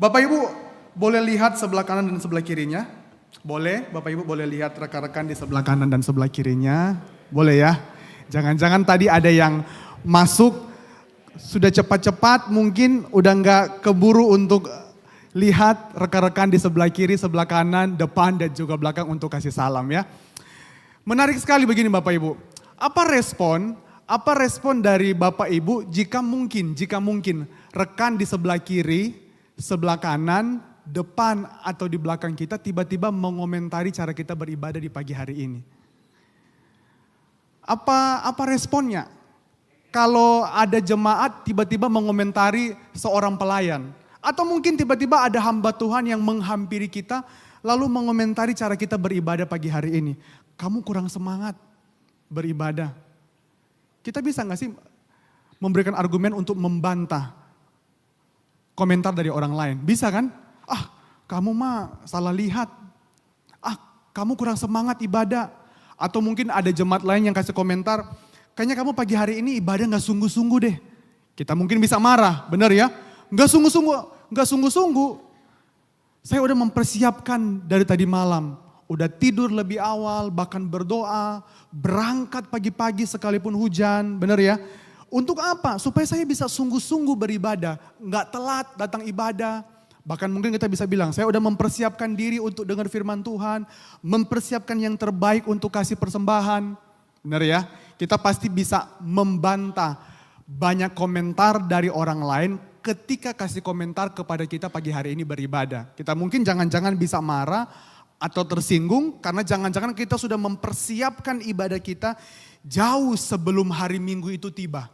Bapak Ibu boleh lihat sebelah kanan dan sebelah kirinya? Boleh, Bapak Ibu boleh lihat rekan-rekan di sebelah kanan dan sebelah kirinya? Boleh ya? Jangan-jangan tadi ada yang masuk sudah cepat-cepat mungkin udah nggak keburu untuk lihat rekan-rekan di sebelah kiri, sebelah kanan, depan dan juga belakang untuk kasih salam ya. Menarik sekali begini Bapak Ibu. Apa respon dari Bapak Ibu jika mungkin rekan di sebelah kiri, sebelah kanan, depan atau di belakang kita tiba-tiba mengomentari cara kita beribadah di pagi hari ini? Apa responnya? Kalau ada jemaat tiba-tiba mengomentari seorang pelayan. Atau mungkin tiba-tiba ada hamba Tuhan yang menghampiri kita lalu mengomentari cara kita beribadah pagi hari ini. Kamu kurang semangat beribadah. Kita bisa gak sih memberikan argumen untuk membantah komentar dari orang lain? Bisa kan? Kamu mah salah lihat. Kamu kurang semangat ibadah. Atau mungkin ada jemaat lain yang kasih komentar, kayaknya kamu pagi hari ini ibadah gak sungguh-sungguh deh. Kita mungkin bisa marah, benar ya? Gak sungguh-sungguh. Saya udah mempersiapkan dari tadi malam. Udah tidur lebih awal, bahkan berdoa, berangkat pagi-pagi sekalipun hujan, benar ya? Untuk apa? Supaya saya bisa sungguh-sungguh beribadah, gak telat datang ibadah. Bahkan mungkin kita bisa bilang, saya udah mempersiapkan diri untuk dengar firman Tuhan, mempersiapkan yang terbaik untuk kasih persembahan. Benar ya? Kita pasti bisa membantah banyak komentar dari orang lain ketika kasih komentar kepada kita pagi hari ini beribadah. Kita mungkin jangan-jangan bisa marah atau tersinggung karena jangan-jangan kita sudah mempersiapkan ibadah kita jauh sebelum hari Minggu itu tiba.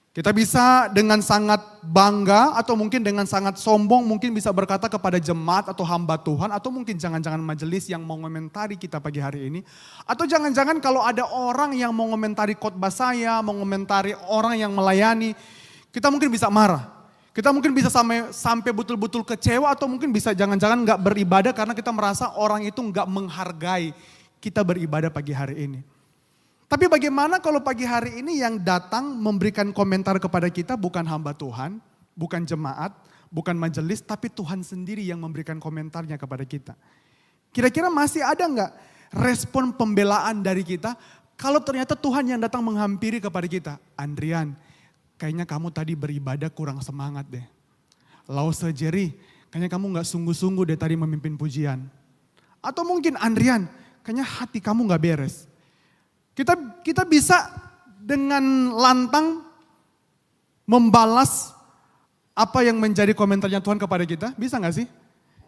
Kita bisa dengan sangat bangga atau mungkin dengan sangat sombong mungkin bisa berkata kepada jemaat atau hamba Tuhan atau mungkin jangan-jangan majelis yang mengomentari kita pagi hari ini. Atau jangan-jangan kalau ada orang yang mengomentari khotbah saya, mengomentari orang yang melayani, kita mungkin bisa marah. Kita mungkin bisa sampai betul-betul kecewa atau mungkin bisa jangan-jangan gak beribadah karena kita merasa orang itu gak menghargai kita beribadah pagi hari ini. Tapi bagaimana kalau pagi hari ini yang datang memberikan komentar kepada kita bukan hamba Tuhan, bukan jemaat, bukan majelis, tapi Tuhan sendiri yang memberikan komentarnya kepada kita. Kira-kira masih ada nggak respon pembelaan dari kita kalau ternyata Tuhan yang datang menghampiri kepada kita? Andrian, kayaknya kamu tadi beribadah kurang semangat deh. Lause Jerry, kayaknya kamu nggak sungguh-sungguh deh tadi memimpin pujian. Atau mungkin Andrian, kayaknya hati kamu nggak beres. Kita bisa dengan lantang membalas apa yang menjadi komentarnya Tuhan kepada kita. Bisa gak sih?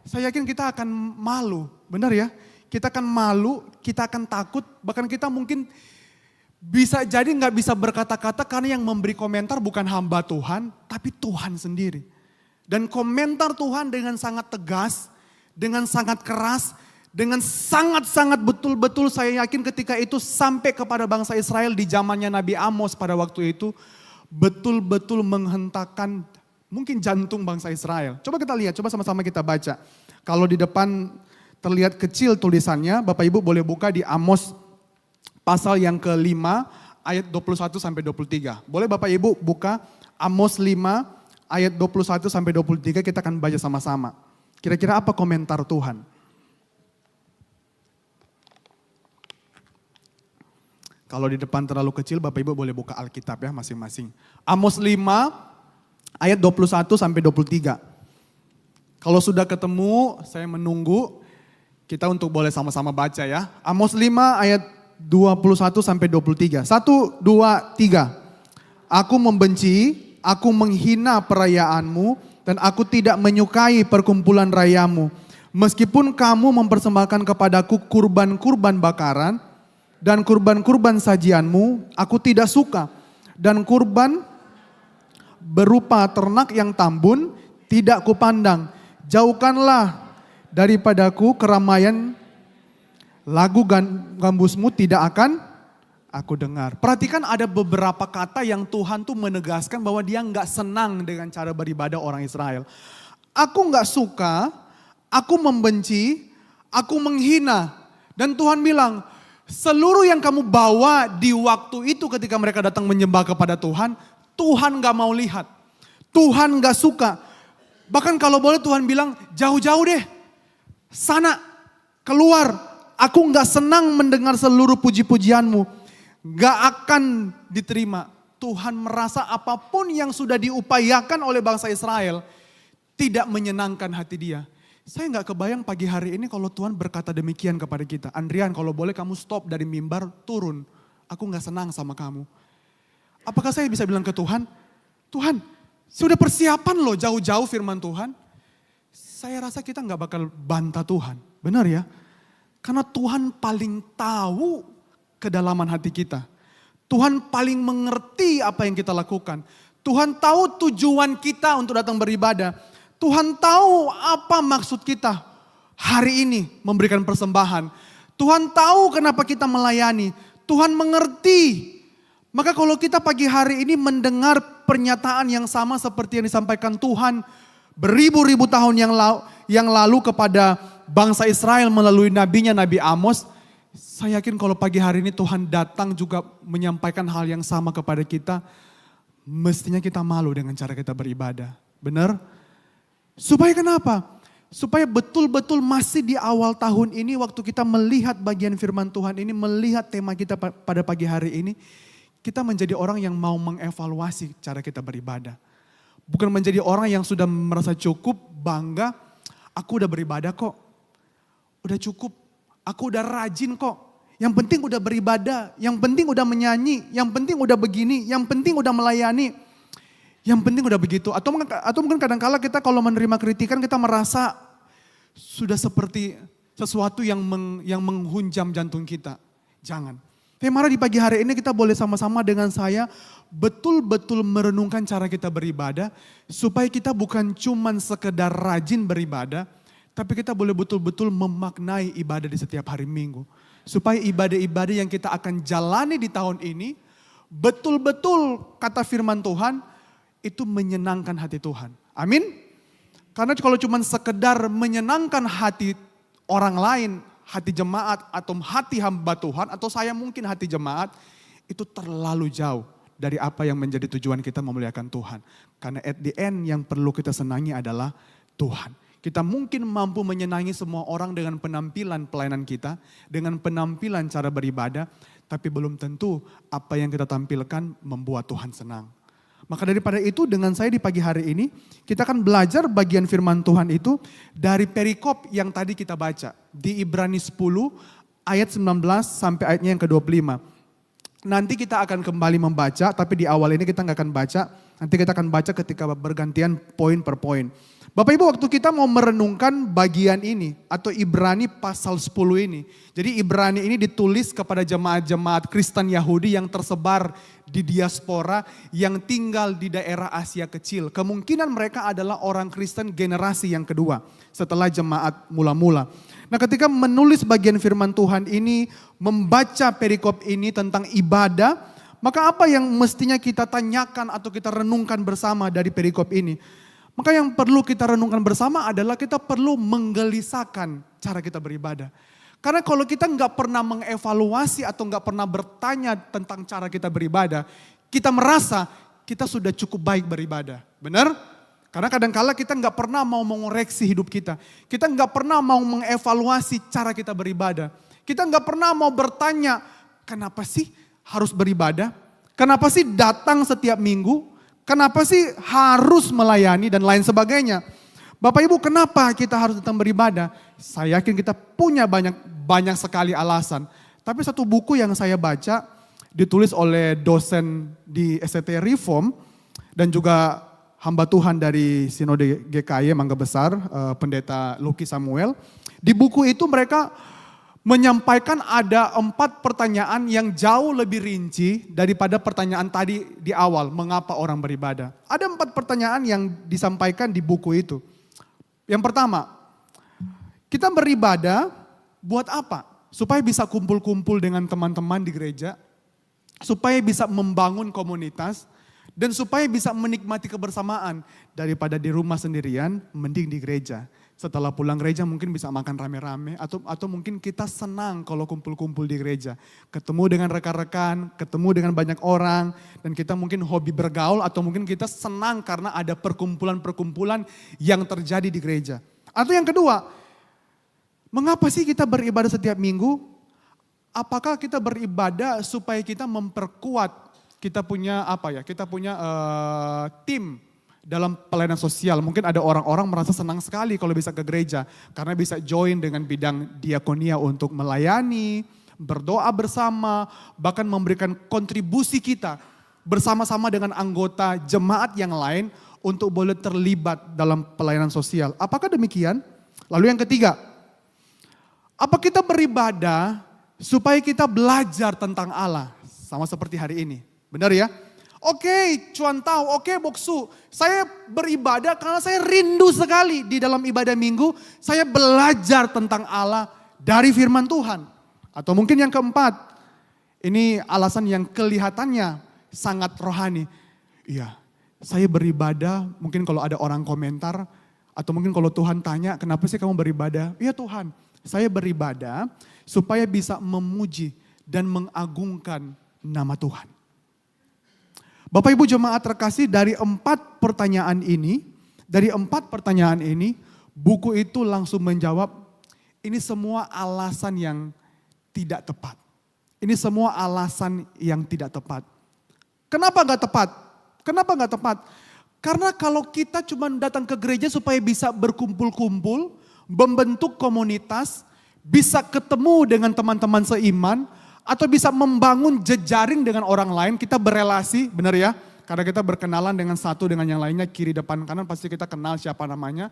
Saya yakin kita akan malu, benar ya? Kita akan malu, kita akan takut, bahkan kita mungkin bisa jadi gak bisa berkata-kata karena yang memberi komentar bukan hamba Tuhan, tapi Tuhan sendiri. Dan komentar Tuhan dengan sangat tegas, dengan sangat keras, dengan sangat-sangat betul-betul saya yakin ketika itu sampai kepada bangsa Israel di zamannya Nabi Amos pada waktu itu. Betul-betul menghentakkan mungkin jantung bangsa Israel. Coba kita lihat, coba sama-sama kita baca. Kalau di depan terlihat kecil tulisannya, Bapak Ibu boleh buka di Amos pasal yang ke-5 ayat 21 sampai 23. Boleh Bapak Ibu buka Amos 5 ayat 21 sampai 23 kita akan baca sama-sama. Kira-kira apa komentar Tuhan? Kalau di depan terlalu kecil, Bapak Ibu boleh buka Alkitab ya masing-masing. Amos 5 ayat 21 sampai 23. Kalau sudah ketemu, saya menunggu kita untuk boleh sama-sama baca ya. Amos 5 ayat 21 sampai 23. 1, 2, 3. Aku membenci, aku menghina perayaanmu dan aku tidak menyukai perkumpulan rayamu. Meskipun kamu mempersembahkan kepadaku kurban-kurban bakaran, dan kurban-kurban sajianmu aku tidak suka. Dan kurban berupa ternak yang tambun tidak kupandang. Jauhkanlah daripadaku keramaian, lagu gambusmu tidak akan aku dengar. Perhatikan ada beberapa kata yang Tuhan tuh menegaskan bahwa dia gak senang dengan cara beribadah orang Israel. Aku gak suka, aku membenci, aku menghina. Dan Tuhan bilang, seluruh yang kamu bawa di waktu itu ketika mereka datang menyembah kepada Tuhan, Tuhan gak mau lihat. Tuhan gak suka. Bahkan kalau boleh Tuhan bilang, jauh-jauh deh. Sana, keluar. Aku gak senang mendengar seluruh puji-pujianmu. Gak akan diterima. Tuhan merasa apapun yang sudah diupayakan oleh bangsa Israel tidak menyenangkan hati dia. Saya gak kebayang pagi hari ini kalau Tuhan berkata demikian kepada kita. Andrian, kalau boleh kamu stop dari mimbar, turun. Aku gak senang sama kamu. Apakah saya bisa bilang ke Tuhan, Tuhan, sudah persiapan loh jauh-jauh firman Tuhan. Saya rasa kita gak bakal bantah Tuhan. Benar ya? Karena Tuhan paling tahu kedalaman hati kita. Tuhan paling mengerti apa yang kita lakukan. Tuhan tahu tujuan kita untuk datang beribadah. Tuhan tahu apa maksud kita hari ini memberikan persembahan. Tuhan tahu kenapa kita melayani. Tuhan mengerti. Maka kalau kita pagi hari ini mendengar pernyataan yang sama seperti yang disampaikan Tuhan beribu-ribu tahun yang lalu kepada bangsa Israel melalui nabinya Nabi Amos. Saya yakin kalau pagi hari ini Tuhan datang juga menyampaikan hal yang sama kepada kita. Mestinya kita malu dengan cara kita beribadah. Benar? Supaya kenapa? Supaya betul-betul masih di awal tahun ini waktu kita melihat bagian firman Tuhan ini, melihat tema kita pada pagi hari ini, kita menjadi orang yang mau mengevaluasi cara kita beribadah. Bukan menjadi orang yang sudah merasa cukup, bangga, aku udah beribadah kok. Udah cukup, aku udah rajin kok. Yang penting udah beribadah, yang penting udah menyanyi, yang penting udah begini, yang penting udah melayani. Yang penting udah begitu. Atau mungkin kadang-kala kita kalau menerima kritikan kita merasa sudah seperti sesuatu yang menghunjam jantung kita. Jangan. Tapi mari di pagi hari ini kita boleh sama-sama dengan saya betul-betul merenungkan cara kita beribadah. Supaya kita bukan cuman sekedar rajin beribadah. Tapi kita boleh betul-betul memaknai ibadah di setiap hari Minggu. Supaya ibadah-ibadah yang kita akan jalani di tahun ini betul-betul kata firman Tuhan itu menyenangkan hati Tuhan. Amin. Karena kalau cuma sekedar menyenangkan hati orang lain, hati jemaat atau hati hamba Tuhan atau saya mungkin hati jemaat, itu terlalu jauh dari apa yang menjadi tujuan kita memuliakan Tuhan. Karena at the end yang perlu kita senangi adalah Tuhan. Kita mungkin mampu menyenangi semua orang dengan penampilan pelayanan kita, dengan penampilan cara beribadah, tapi belum tentu apa yang kita tampilkan membuat Tuhan senang. Maka daripada itu dengan saya di pagi hari ini kita akan belajar bagian firman Tuhan itu dari perikop yang tadi kita baca. Di Ibrani 10 ayat 19 sampai ayatnya yang ke-25. Nanti kita akan kembali membaca tapi di awal ini kita nggak akan baca. Nanti kita akan baca ketika bergantian poin per poin. Bapak Ibu waktu kita mau merenungkan bagian ini atau Ibrani pasal 10 ini. Jadi Ibrani ini ditulis kepada jemaat-jemaat Kristen Yahudi yang tersebar di diaspora yang tinggal di daerah Asia Kecil. Kemungkinan mereka adalah orang Kristen generasi yang kedua setelah jemaat mula-mula. Nah ketika menulis bagian firman Tuhan ini, membaca perikop ini tentang ibadah, maka apa yang mestinya kita tanyakan atau kita renungkan bersama dari perikop ini? Maka yang perlu kita renungkan bersama adalah kita perlu menggelisahkan cara kita beribadah. Karena kalau kita nggak pernah mengevaluasi atau nggak pernah bertanya tentang cara kita beribadah, kita merasa kita sudah cukup baik beribadah. Benar? Karena kadangkala kita nggak pernah mau mengoreksi hidup kita. Kita nggak pernah mau mengevaluasi cara kita beribadah. Kita nggak pernah mau bertanya, kenapa sih harus beribadah? Kenapa sih datang setiap minggu? Kenapa sih harus melayani dan lain sebagainya? Bapak Ibu kenapa kita harus datang beribadah? Saya yakin kita punya banyak sekali alasan. Tapi satu buku yang saya baca ditulis oleh dosen di STT Reform dan juga hamba Tuhan dari Sinode GKY Mangga Besar, Pendeta Lucky Samuel. Di buku itu mereka menyampaikan ada 4 pertanyaan yang jauh lebih rinci daripada pertanyaan tadi di awal, mengapa orang beribadah. Ada 4 pertanyaan yang disampaikan di buku itu. Yang pertama, kita beribadah buat apa? Supaya bisa kumpul-kumpul dengan teman-teman di gereja, supaya bisa membangun komunitas, dan supaya bisa menikmati kebersamaan. Daripada di rumah sendirian, mending di gereja. Setelah pulang gereja mungkin bisa makan rame-rame atau mungkin kita senang kalau kumpul-kumpul di gereja. Ketemu dengan rekan-rekan, ketemu dengan banyak orang dan kita mungkin hobi bergaul atau mungkin kita senang karena ada perkumpulan-perkumpulan yang terjadi di gereja. Atau yang kedua, mengapa sih kita beribadah setiap minggu? Apakah kita beribadah supaya kita memperkuat kita punya tim dalam pelayanan sosial. Mungkin ada orang-orang merasa senang sekali kalau bisa ke gereja. Karena bisa join dengan bidang diakonia untuk melayani, berdoa bersama, bahkan memberikan kontribusi kita bersama-sama dengan anggota jemaat yang lain untuk boleh terlibat dalam pelayanan sosial. Apakah demikian? Lalu yang ketiga, apa kita beribadah supaya kita belajar tentang Allah? Sama seperti hari ini. Benar ya? Oke, cuan tahu, oke Boksu, saya beribadah karena saya rindu sekali di dalam ibadah minggu, saya belajar tentang Allah dari firman Tuhan. Atau mungkin yang keempat, ini alasan yang kelihatannya sangat rohani. Iya, saya beribadah, mungkin kalau ada orang komentar, atau mungkin kalau Tuhan tanya, kenapa sih kamu beribadah? Iya Tuhan, saya beribadah supaya bisa memuji dan mengagungkan nama Tuhan. Bapak Ibu jemaat terkasih, dari 4 pertanyaan ini, buku itu langsung menjawab, ini semua alasan yang tidak tepat. Ini semua alasan yang tidak tepat. Kenapa gak tepat? Kenapa gak tepat? Karena kalau kita cuma datang ke gereja supaya bisa berkumpul-kumpul, membentuk komunitas, bisa ketemu dengan teman-teman seiman, atau bisa membangun jejaring dengan orang lain, kita berelasi, benar ya? Karena kita berkenalan dengan satu dengan yang lainnya, kiri depan kanan pasti kita kenal siapa namanya.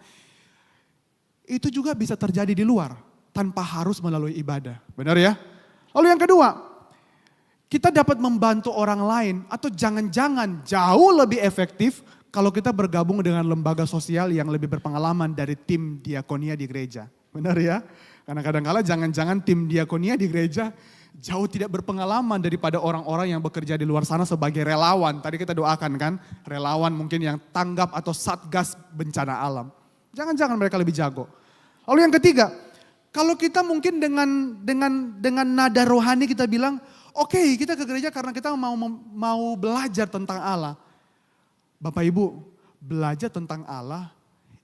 Itu juga bisa terjadi di luar, tanpa harus melalui ibadah, benar ya? Lalu yang kedua, kita dapat membantu orang lain, atau jangan-jangan jauh lebih efektif kalau kita bergabung dengan lembaga sosial yang lebih berpengalaman dari tim diakonia di gereja. Benar ya? Karena kadang-kala jangan-jangan tim diakonia di gereja jauh tidak berpengalaman daripada orang-orang yang bekerja di luar sana sebagai relawan. Tadi kita doakan kan, relawan mungkin yang tanggap atau satgas bencana alam. Jangan-jangan mereka lebih jago. Lalu yang ketiga, kalau kita mungkin dengan nada rohani kita bilang, oke, kita ke gereja karena kita mau belajar tentang Allah. Bapak Ibu, belajar tentang Allah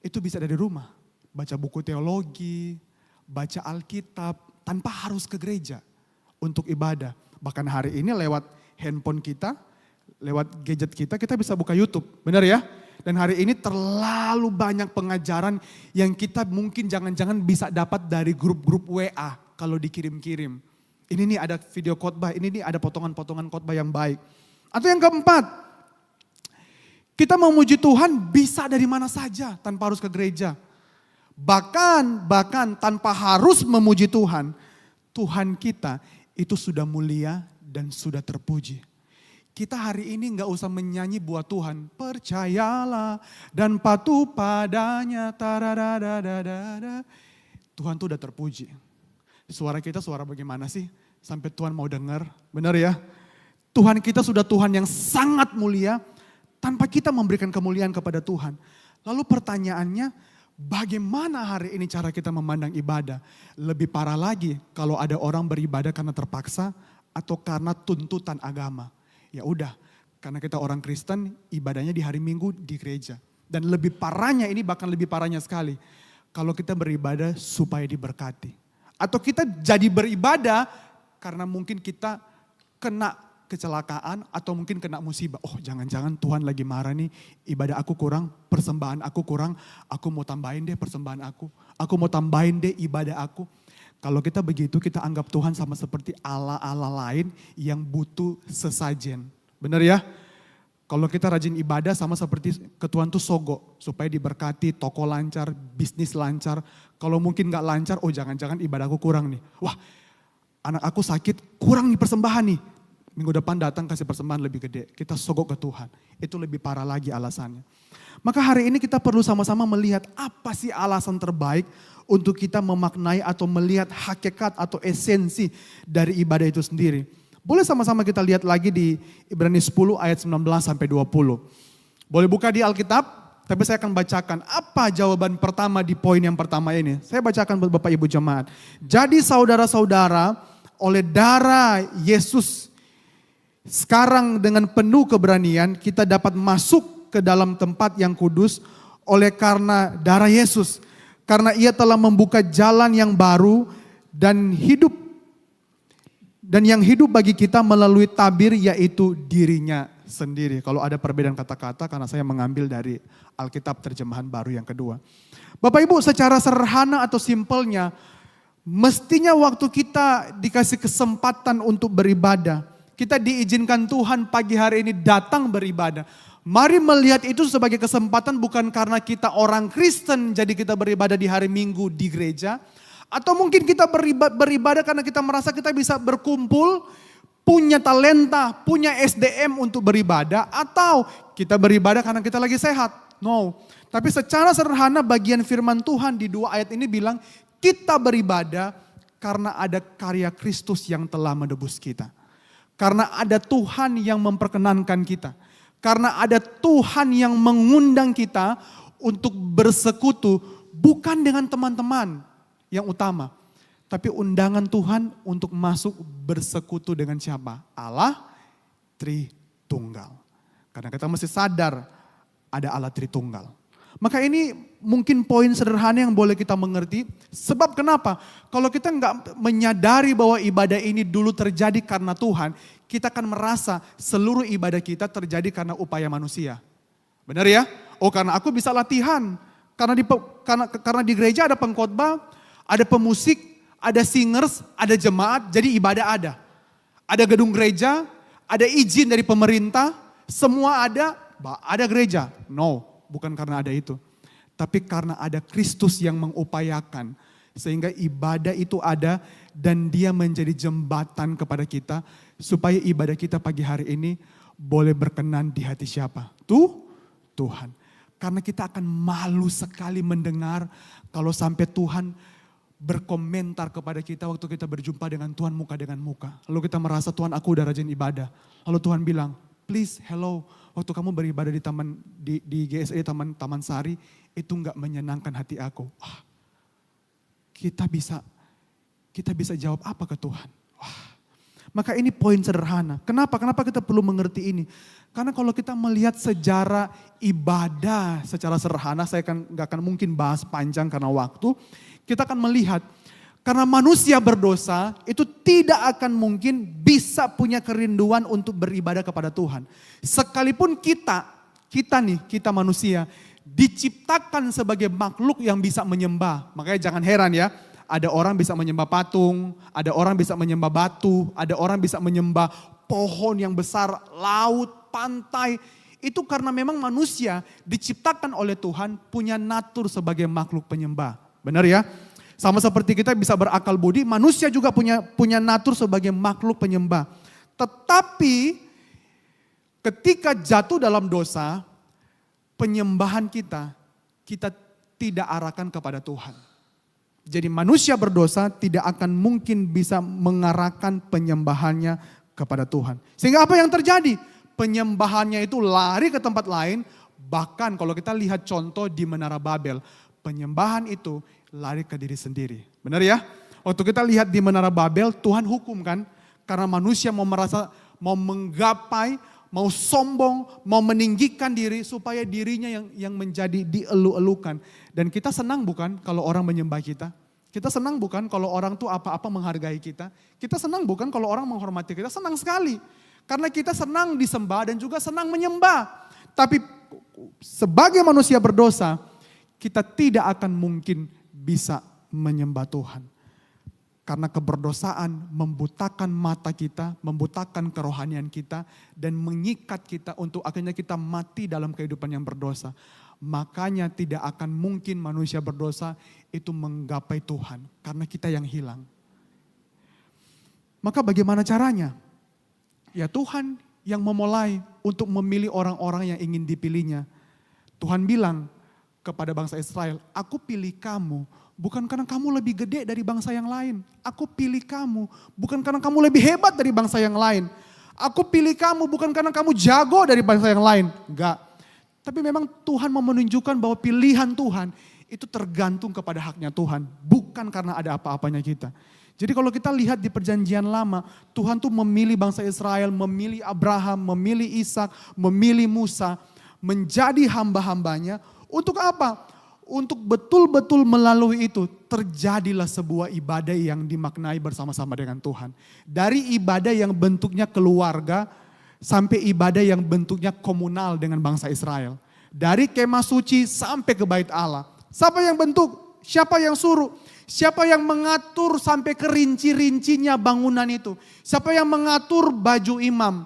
itu bisa dari rumah. Baca buku teologi, baca Alkitab, tanpa harus ke gereja untuk ibadah. Bahkan hari ini lewat handphone kita, lewat gadget kita bisa buka YouTube. Benar ya? Dan hari ini terlalu banyak pengajaran yang kita mungkin jangan-jangan bisa dapat dari grup-grup WA kalau dikirim-kirim. Ini nih ada video khotbah, ini nih ada potongan-potongan khotbah yang baik. Atau yang keempat, kita memuji Tuhan bisa dari mana saja tanpa harus ke gereja. Bahkan tanpa harus memuji Tuhan, Tuhan kita itu sudah mulia dan sudah terpuji. Kita hari ini gak usah menyanyi buat Tuhan. Percayalah dan patuh padanya. Tuhan tuh udah terpuji. Suara kita suara bagaimana sih? Sampai Tuhan mau dengar. Benar ya? Tuhan kita sudah Tuhan yang sangat mulia. Tanpa kita memberikan kemuliaan kepada Tuhan. Lalu pertanyaannya, bagaimana hari ini cara kita memandang ibadah? Lebih parah lagi kalau ada orang beribadah karena terpaksa atau karena tuntutan agama. Ya udah, karena kita orang Kristen ibadahnya di hari Minggu di gereja. Dan lebih parahnya ini bahkan lebih parahnya sekali. Kalau kita beribadah supaya diberkati. Atau kita jadi beribadah karena mungkin kita kena kecelakaan atau mungkin kena musibah. Oh jangan-jangan Tuhan lagi marah nih, ibadah aku kurang, persembahan aku kurang, aku mau tambahin deh persembahan aku mau tambahin deh ibadah aku. Kalau kita begitu kita anggap Tuhan sama seperti Allah-Allah lain yang butuh sesajen. Benar ya? Kalau kita rajin ibadah sama seperti ke Tuhan tuh sogo. Supaya diberkati, toko lancar, bisnis lancar. Kalau mungkin gak lancar, oh jangan-jangan ibadahku kurang nih. Wah anak aku sakit, kurang nih persembahan nih. Minggu depan datang kasih persembahan lebih gede. Kita sogok ke Tuhan. Itu lebih parah lagi alasannya. Maka hari ini kita perlu sama-sama melihat apa sih alasan terbaik untuk kita memaknai atau melihat hakikat atau esensi dari ibadah itu sendiri. Boleh sama-sama kita lihat lagi di Ibrani 10 ayat 19 sampai 20. Boleh buka di Alkitab, Tapi saya akan bacakan apa jawaban pertama di poin yang pertama ini. Saya bacakan buat Bapak Ibu jemaat. Jadi saudara-saudara, oleh darah Yesus, sekarang dengan penuh keberanian kita dapat masuk ke dalam tempat yang kudus oleh karena darah Yesus. Karena ia telah membuka jalan yang baru dan yang hidup bagi kita melalui tabir, yaitu dirinya sendiri. Kalau ada perbedaan kata-kata karena saya mengambil dari Alkitab terjemahan baru yang kedua. Bapak Ibu, secara sederhana atau simpelnya, mestinya waktu kita dikasih kesempatan untuk beribadah, kita diizinkan Tuhan pagi hari ini datang beribadah. Mari melihat itu sebagai kesempatan, bukan karena kita orang Kristen jadi kita beribadah di hari Minggu di gereja. Atau mungkin kita beribadah karena kita merasa kita bisa berkumpul, punya talenta, punya SDM untuk beribadah. Atau kita beribadah karena kita lagi sehat. No, tapi secara sederhana bagian firman Tuhan di 2 ayat ini bilang kita beribadah karena ada karya Kristus yang telah menebus kita. Karena ada Tuhan yang memperkenankan kita. Karena ada Tuhan yang mengundang kita untuk bersekutu bukan dengan teman-teman yang utama. Tapi undangan Tuhan untuk masuk bersekutu dengan siapa? Allah Tritunggal. Karena kita mesti sadar ada Allah Tritunggal. Maka ini mungkin poin sederhana yang boleh kita mengerti. Sebab kenapa? Kalau kita nggak menyadari bahwa ibadah ini dulu terjadi karena Tuhan, kita akan merasa seluruh ibadah kita terjadi karena upaya manusia. Benar ya? Oh, karena aku bisa latihan. Karena di gereja ada pengkhotbah, ada pemusik, ada singers, ada jemaat, jadi ibadah ada. Ada gedung gereja, ada izin dari pemerintah, semua ada gereja. No, bukan karena ada itu. Tapi karena ada Kristus yang mengupayakan. Sehingga ibadah itu ada dan dia menjadi jembatan kepada kita. Supaya ibadah kita pagi hari ini boleh berkenan di hati siapa? Tuhan. Karena kita akan malu sekali mendengar kalau sampai Tuhan berkomentar kepada kita waktu kita berjumpa dengan Tuhan muka dengan muka. Lalu kita merasa Tuhan aku udah rajin ibadah. Lalu Tuhan bilang, please hello, waktu kamu beribadah di taman di GSI Taman Sari itu enggak menyenangkan hati aku. Wah, kita bisa jawab apa ke Tuhan? Wah, maka ini poin sederhana. Kenapa kita perlu mengerti ini? Karena kalau kita melihat sejarah ibadah secara sederhana, saya nggak akan mungkin bahas panjang karena waktu. Kita akan melihat karena manusia berdosa itu tidak akan mungkin bisa punya kerinduan untuk beribadah kepada Tuhan. Sekalipun kita manusia diciptakan sebagai makhluk yang bisa menyembah. Makanya jangan heran ya, ada orang bisa menyembah patung, ada orang bisa menyembah batu, ada orang bisa menyembah pohon yang besar, laut, pantai. Itu karena memang manusia diciptakan oleh Tuhan punya natur sebagai makhluk penyembah. Benar ya? Sama seperti kita bisa berakal budi, manusia juga punya natur sebagai makhluk penyembah. Tetapi ketika jatuh dalam dosa, penyembahan kita tidak arahkan kepada Tuhan. Jadi manusia berdosa tidak akan mungkin bisa mengarahkan penyembahannya kepada Tuhan. Sehingga apa yang terjadi? Penyembahannya itu lari ke tempat lain. Bahkan kalau kita lihat contoh di Menara Babel, penyembahan itu lari ke diri sendiri. Benar ya? Waktu kita lihat di Menara Babel, Tuhan hukum kan? Karena manusia mau menggapai, mau sombong, mau meninggikan diri supaya dirinya yang menjadi dielu-elukan. Dan kita senang bukan kalau orang menyembah kita? Kita senang bukan kalau orang tuh apa-apa menghargai kita? Kita senang bukan kalau orang menghormati kita? Senang sekali. Karena kita senang disembah dan juga senang menyembah. Tapi sebagai manusia berdosa, kita tidak akan mungkin bisa menyembah Tuhan. Karena keberdosaan membutakan mata kita, membutakan kerohanian kita, dan mengikat kita untuk akhirnya kita mati dalam kehidupan yang berdosa. Makanya tidak akan mungkin manusia berdosa itu menggapai Tuhan, karena kita yang hilang. Maka bagaimana caranya? Ya Tuhan yang memulai untuk memilih orang-orang yang ingin dipilihnya. Tuhan bilang kepada bangsa Israel, aku pilih kamu bukan karena kamu lebih gede dari bangsa yang lain. Aku pilih kamu bukan karena kamu lebih hebat dari bangsa yang lain. Aku pilih kamu bukan karena kamu jago dari bangsa yang lain. Enggak. Tapi memang Tuhan mau menunjukkan bahwa pilihan Tuhan itu tergantung kepada haknya Tuhan. Bukan karena ada apa-apanya kita. Jadi kalau kita lihat di perjanjian lama, Tuhan tuh memilih bangsa Israel, memilih Abraham, memilih Ishak, memilih Musa, menjadi hamba-hambanya. Untuk apa? Untuk betul-betul melalui itu terjadilah sebuah ibadah yang dimaknai bersama-sama dengan Tuhan. Dari ibadah yang bentuknya keluarga, sampai ibadah yang bentuknya komunal dengan bangsa Israel. Dari kemah suci sampai ke bait Allah. Siapa yang bentuk? Siapa yang suruh? Siapa yang mengatur sampai ke rinci-rincinya bangunan itu? Siapa yang mengatur baju imam?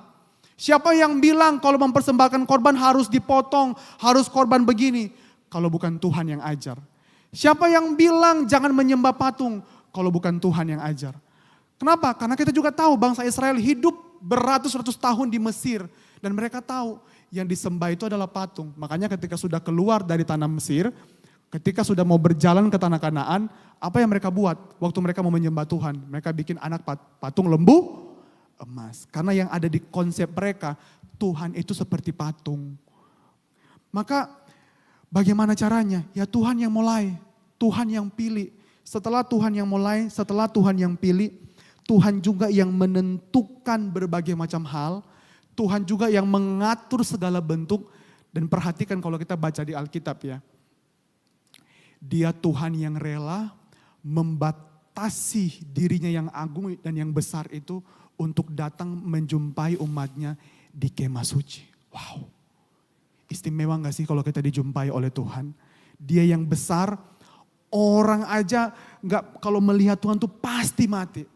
Siapa yang bilang kalau mempersembahkan korban harus dipotong, harus korban begini? Kalau bukan Tuhan yang ajar. Siapa yang bilang jangan menyembah patung? Kalau bukan Tuhan yang ajar. Kenapa? Karena kita juga tahu bangsa Israel hidup beratus-ratus tahun di Mesir. Dan mereka tahu yang disembah itu adalah patung. Makanya ketika sudah keluar dari tanah Mesir, ketika sudah mau berjalan ke tanah Kanaan, apa yang mereka buat waktu mereka mau menyembah Tuhan? Mereka bikin anak patung lembu emas. Karena yang ada di konsep mereka, Tuhan itu seperti patung. Maka bagaimana caranya? Ya Tuhan yang mulai, Tuhan yang pilih. Setelah Tuhan yang mulai, setelah Tuhan yang pilih, Tuhan juga yang menentukan berbagai macam hal. Tuhan juga yang mengatur segala bentuk. Dan perhatikan kalau kita baca di Alkitab ya. Dia Tuhan yang rela membatasi dirinya yang agung dan yang besar itu untuk datang menjumpai umatnya di kemah suci. Wow, istimewa gak sih kalau kita dijumpai oleh Tuhan? Dia yang besar, orang aja gak kalau melihat Tuhan tuh pasti mati.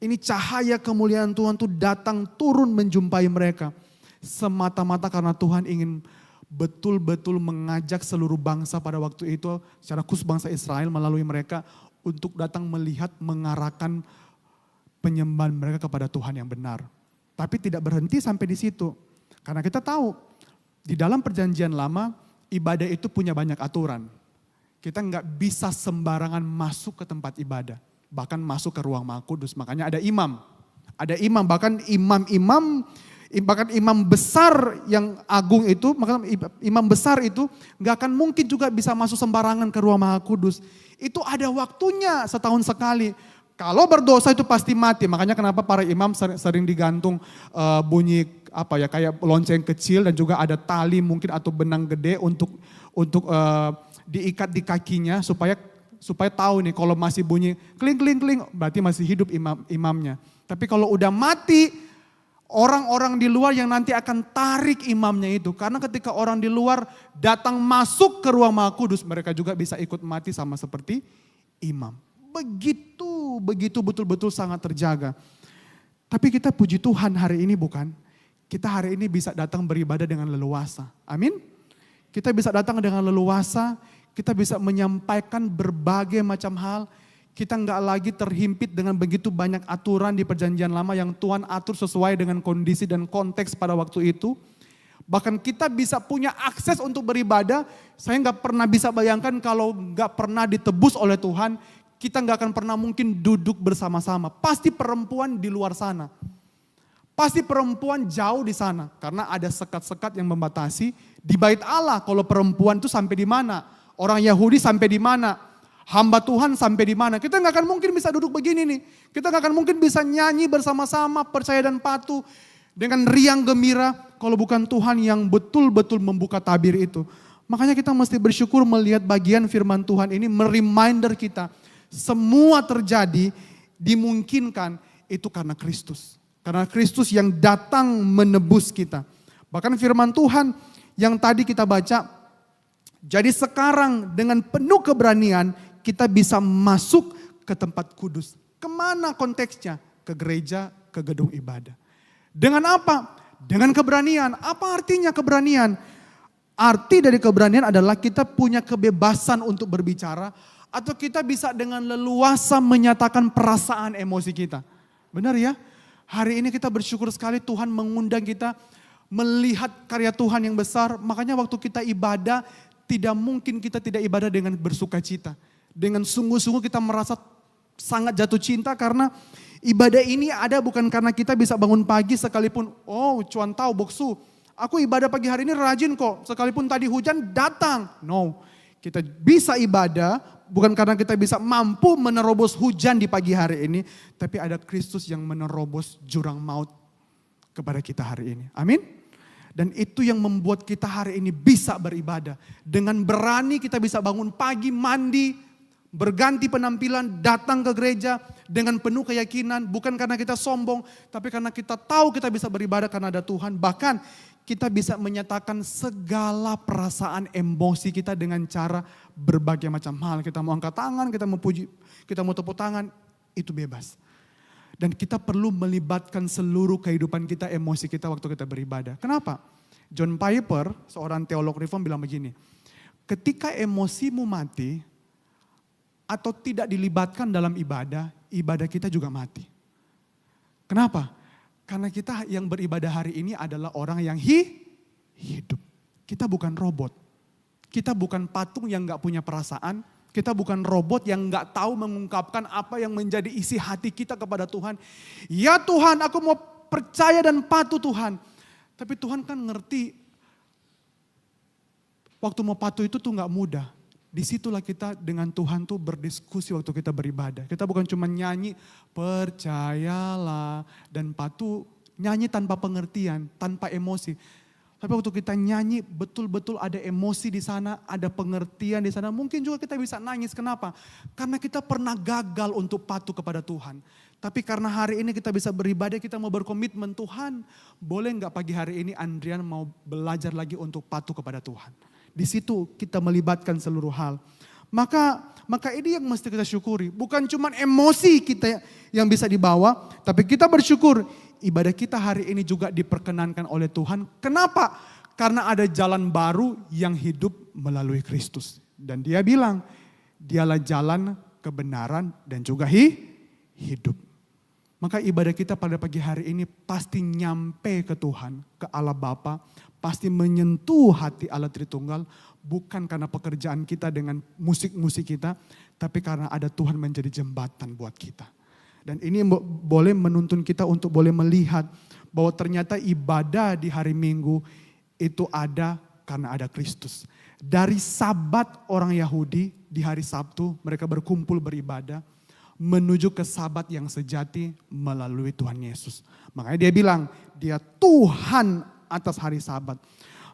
Ini cahaya kemuliaan Tuhan tuh datang turun menjumpai mereka. Semata-mata karena Tuhan ingin betul-betul mengajak seluruh bangsa pada waktu itu, secara khusus bangsa Israel melalui mereka untuk datang melihat, mengarahkan penyembahan mereka kepada Tuhan yang benar. Tapi tidak berhenti sampai di situ. Karena kita tahu di dalam perjanjian lama ibadah itu punya banyak aturan. Kita nggak bisa sembarangan masuk ke tempat ibadah. Bahkan masuk ke ruang Maha Kudus. Makanya ada imam. Ada imam, bahkan imam besar yang agung itu, maka imam besar itu gak akan mungkin juga bisa masuk sembarangan ke ruang Maha Kudus. Itu ada waktunya setahun sekali. Kalau berdosa itu pasti mati. Makanya kenapa para imam sering digantung bunyi apa ya, kayak lonceng kecil dan juga ada tali mungkin atau benang gede untuk diikat di kakinya supaya tahu nih kalau masih bunyi kling kling kling berarti masih hidup imamnya. Tapi kalau udah mati, orang-orang di luar yang nanti akan tarik imamnya itu. Karena ketika orang di luar datang masuk ke ruang Maha Kudus, mereka juga bisa ikut mati sama seperti imam. Begitu betul-betul sangat terjaga. Tapi kita puji Tuhan hari ini bukan? Kita hari ini bisa datang beribadah dengan leluasa. Amin? Kita bisa datang dengan leluasa, kita bisa menyampaikan berbagai macam hal. Kita nggak lagi terhimpit dengan begitu banyak aturan di perjanjian lama yang Tuhan atur sesuai dengan kondisi dan konteks pada waktu itu. Bahkan kita bisa punya akses untuk beribadah. Saya nggak pernah bisa bayangkan kalau nggak pernah ditebus oleh Tuhan, kita nggak akan pernah mungkin duduk bersama-sama. Pasti perempuan di luar sana. Pasti perempuan jauh di sana. Karena ada sekat-sekat yang membatasi. Di bait Allah kalau perempuan itu sampai di mana? Orang Yahudi sampai di mana? Hamba Tuhan sampai di mana? Kita nggak akan mungkin bisa duduk begini nih. Kita nggak akan mungkin bisa nyanyi bersama-sama, percaya dan patuh dengan riang gembira kalau bukan Tuhan yang betul-betul membuka tabir itu. Makanya kita mesti bersyukur melihat bagian firman Tuhan ini mereminder kita. Semua terjadi dimungkinkan itu karena Kristus. Karena Kristus yang datang menebus kita. Bahkan firman Tuhan yang tadi kita baca, jadi sekarang dengan penuh keberanian kita bisa masuk ke tempat kudus. Kemana konteksnya? Ke gereja, ke gedung ibadah. Dengan apa? Dengan keberanian. Apa artinya keberanian? Arti dari keberanian adalah kita punya kebebasan untuk berbicara. Atau kita bisa dengan leluasa menyatakan perasaan emosi kita. Benar ya? Hari ini kita bersyukur sekali Tuhan mengundang kita melihat karya Tuhan yang besar. Makanya waktu kita ibadah, tidak mungkin kita tidak ibadah dengan bersuka cita. Dengan sungguh-sungguh kita merasa sangat jatuh cinta karena ibadah ini ada bukan karena kita bisa bangun pagi sekalipun, oh cuan tahu boksu, Aku ibadah pagi hari ini rajin kok, sekalipun tadi hujan datang. No, kita bisa ibadah bukan karena kita bisa mampu menerobos hujan di pagi hari ini, tapi ada Kristus yang menerobos jurang maut kepada kita hari ini. Amin. Dan itu yang membuat kita hari ini bisa beribadah. Dengan berani kita bisa bangun pagi, mandi, berganti penampilan, datang ke gereja dengan penuh keyakinan. Bukan karena kita sombong, tapi karena kita tahu kita bisa beribadah karena ada Tuhan. Bahkan kita bisa menyatakan segala perasaan emosi kita dengan cara berbagai macam hal. Kita mau angkat tangan, kita mau puji, kita mau tepuk tangan, itu bebas. Dan kita perlu melibatkan seluruh kehidupan kita, emosi kita waktu kita beribadah. Kenapa? John Piper, seorang teolog reform bilang begini, ketika emosimu mati atau tidak dilibatkan dalam ibadah, ibadah kita juga mati. Kenapa? Karena kita yang beribadah hari ini adalah orang yang hidup. Kita bukan robot. Kita bukan patung yang gak punya perasaan. Kita bukan robot yang gak tahu mengungkapkan apa yang menjadi isi hati kita kepada Tuhan. Ya Tuhan, aku mau percaya dan patuh Tuhan. Tapi Tuhan kan ngerti, waktu mau patuh itu tuh gak mudah. Disitulah kita dengan Tuhan tuh berdiskusi waktu kita beribadah. Kita bukan cuma nyanyi, percayalah dan patuh, nyanyi tanpa pengertian, tanpa emosi. Tapi waktu kita nyanyi betul-betul ada emosi di sana, ada pengertian di sana. Mungkin juga kita bisa nangis, kenapa? Karena kita pernah gagal untuk patuh kepada Tuhan. Tapi karena hari ini kita bisa beribadah, kita mau berkomitmen, Tuhan boleh gak pagi hari ini Andrian mau belajar lagi untuk patuh kepada Tuhan. Di situ kita melibatkan seluruh hal. Maka ini yang mesti kita syukuri. Bukan cuma emosi kita yang bisa dibawa, tapi kita bersyukur ibadah kita hari ini juga diperkenankan oleh Tuhan. Kenapa? Karena ada jalan baru yang hidup melalui Kristus. Dan dia bilang, dialah jalan kebenaran dan juga hidup. Maka ibadah kita pada pagi hari ini pasti nyampe ke Tuhan, ke Allah Bapa, pasti menyentuh hati Allah Tritunggal, bukan karena pekerjaan kita dengan musik-musik kita, tapi karena ada Tuhan menjadi jembatan buat kita. Dan ini boleh menuntun kita untuk boleh melihat bahwa ternyata ibadah di hari Minggu itu ada karena ada Kristus. Dari Sabat orang Yahudi di hari Sabtu mereka berkumpul beribadah, menuju ke Sabat yang sejati melalui Tuhan Yesus. Makanya dia bilang, dia Tuhan atas hari Sabat.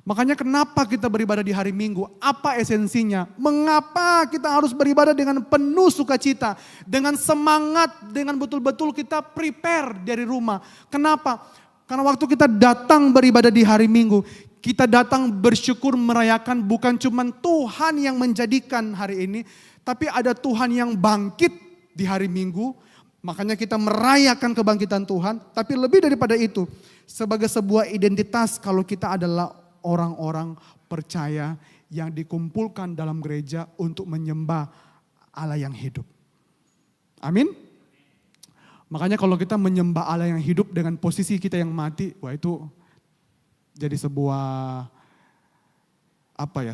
Makanya kenapa kita beribadah di hari Minggu? Apa esensinya? Mengapa kita harus beribadah dengan penuh sukacita? Dengan semangat, dengan betul-betul kita prepare dari rumah. Kenapa? Karena waktu kita datang beribadah di hari Minggu, kita datang bersyukur merayakan bukan cuma Tuhan yang menjadikan hari ini, tapi ada Tuhan yang bangkit di hari Minggu. Makanya kita merayakan kebangkitan Tuhan. Tapi lebih daripada itu, sebagai sebuah identitas kalau kita adalah orang-orang percaya yang dikumpulkan dalam gereja untuk menyembah Allah yang hidup. Amin. Makanya kalau kita menyembah Allah yang hidup dengan posisi kita yang mati, wah itu jadi sebuah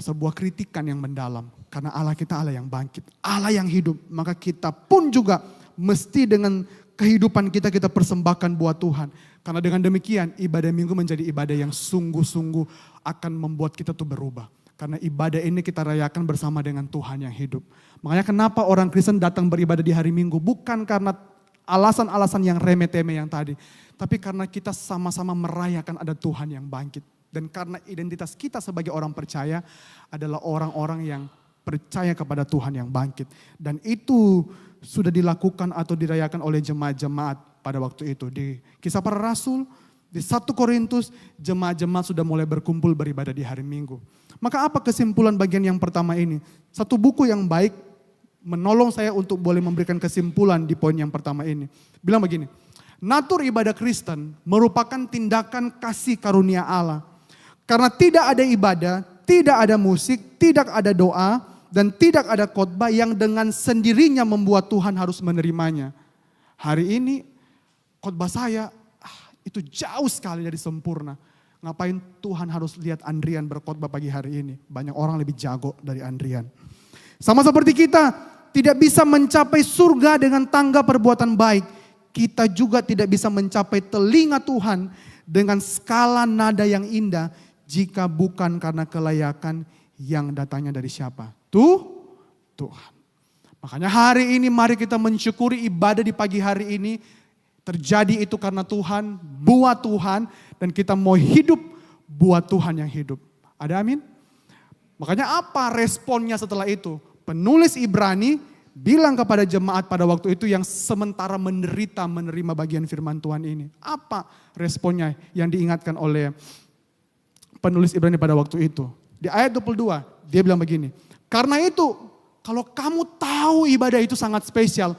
sebuah kritikan yang mendalam. Karena Allah kita Allah yang bangkit, Allah yang hidup. Maka kita pun juga mesti dengan kehidupan kita persembahkan buat Tuhan. Karena dengan demikian ibadah Minggu menjadi ibadah yang sungguh-sungguh akan membuat kita tuh berubah. Karena ibadah ini kita rayakan bersama dengan Tuhan yang hidup. Makanya kenapa orang Kristen datang beribadah di hari Minggu? Bukan karena alasan-alasan yang remeh-temeh yang tadi. Tapi karena kita sama-sama merayakan ada Tuhan yang bangkit. Dan karena identitas kita sebagai orang percaya adalah orang-orang yang percaya kepada Tuhan yang bangkit. Dan itu sudah dilakukan atau dirayakan oleh jemaat-jemaat pada waktu itu. Di Kisah Para Rasul, di 1 Korintus, jemaat-jemaat sudah mulai berkumpul beribadah di hari Minggu. Maka apa kesimpulan bagian yang pertama ini? Satu buku yang baik menolong saya untuk boleh memberikan kesimpulan di poin yang pertama ini. Bilang begini, natur ibadah Kristen merupakan tindakan kasih karunia Allah. Karena tidak ada ibadah, tidak ada musik, tidak ada doa, dan tidak ada khotbah yang dengan sendirinya membuat Tuhan harus menerimanya. Hari ini khotbah saya itu jauh sekali dari sempurna. Ngapain Tuhan harus lihat Andrian berkhotbah pagi hari ini? Banyak orang lebih jago dari Andrian. Sama seperti kita tidak bisa mencapai surga dengan tangga perbuatan baik. Kita juga tidak bisa mencapai telinga Tuhan dengan skala nada yang indah, jika bukan karena kelayakan yang datangnya dari siapa? Tuhan. Makanya hari ini mari kita mensyukuri ibadah di pagi hari ini. Terjadi itu karena Tuhan, buat Tuhan, dan kita mau hidup buat Tuhan yang hidup. Ada amin? Makanya apa responnya setelah itu? Penulis Ibrani bilang kepada jemaat pada waktu itu yang sementara menderita menerima bagian firman Tuhan ini. Apa responnya yang diingatkan oleh penulis Ibrani pada waktu itu? Di ayat 22 dia bilang begini. Karena itu kalau kamu tahu ibadah itu sangat spesial.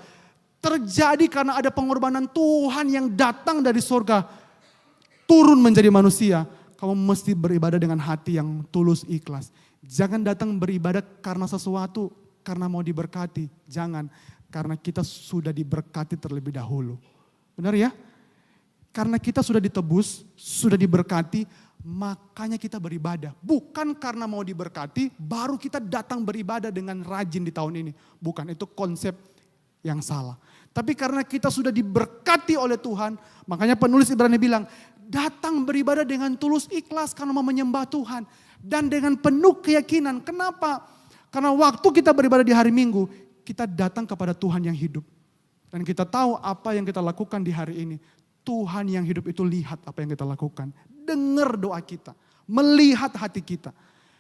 Terjadi karena ada pengorbanan Tuhan yang datang dari surga. Turun menjadi manusia. Kamu mesti beribadah dengan hati yang tulus ikhlas. Jangan datang beribadah karena sesuatu. Karena mau diberkati. Jangan. Karena kita sudah diberkati terlebih dahulu. Benar ya? Karena kita sudah ditebus, sudah diberkati, makanya kita beribadah. Bukan karena mau diberkati, baru kita datang beribadah dengan rajin di tahun ini. Bukan, itu konsep yang salah. Tapi karena kita sudah diberkati oleh Tuhan, makanya penulis Ibrani bilang, datang beribadah dengan tulus ikhlas karena mau menyembah Tuhan. Dan dengan penuh keyakinan. Kenapa? Karena waktu kita beribadah di hari Minggu, kita datang kepada Tuhan yang hidup. Dan kita tahu apa yang kita lakukan di hari ini. Tuhan yang hidup itu lihat apa yang kita lakukan. Dengar doa kita. Melihat hati kita.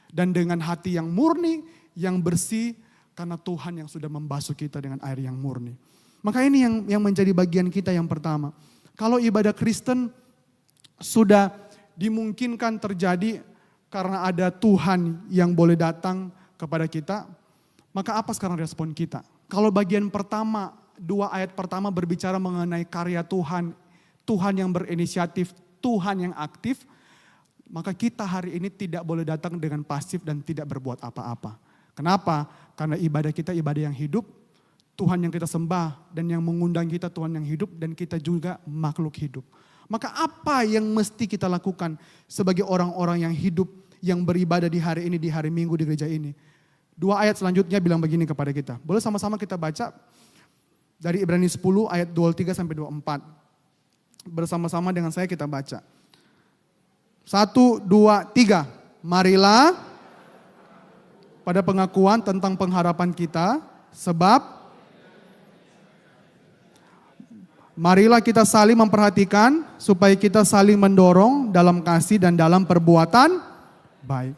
Dan dengan hati yang murni, yang bersih, karena Tuhan yang sudah membasuh kita dengan air yang murni. Maka ini yang menjadi bagian kita yang pertama. Kalau ibadah Kristen sudah dimungkinkan terjadi karena ada Tuhan yang boleh datang kepada kita, maka apa sekarang respon kita? Kalau bagian pertama, 2 ayat pertama berbicara mengenai karya Tuhan, Tuhan yang berinisiatif, Tuhan yang aktif, maka kita hari ini tidak boleh datang dengan pasif dan tidak berbuat apa-apa. Kenapa? Karena ibadah kita ibadah yang hidup, Tuhan yang kita sembah dan yang mengundang kita Tuhan yang hidup dan kita juga makhluk hidup. Maka apa yang mesti kita lakukan sebagai orang-orang yang hidup, yang beribadah di hari ini, di hari Minggu di gereja ini? 2 ayat selanjutnya bilang begini kepada kita. Boleh sama-sama kita baca dari Ibrani 10 ayat 23 sampai 24. Bersama-sama dengan saya kita baca. 1, 2, 3. Marilah pada pengakuan tentang pengharapan kita, sebab marilah kita saling memperhatikan supaya kita saling mendorong dalam kasih dan dalam perbuatan baik.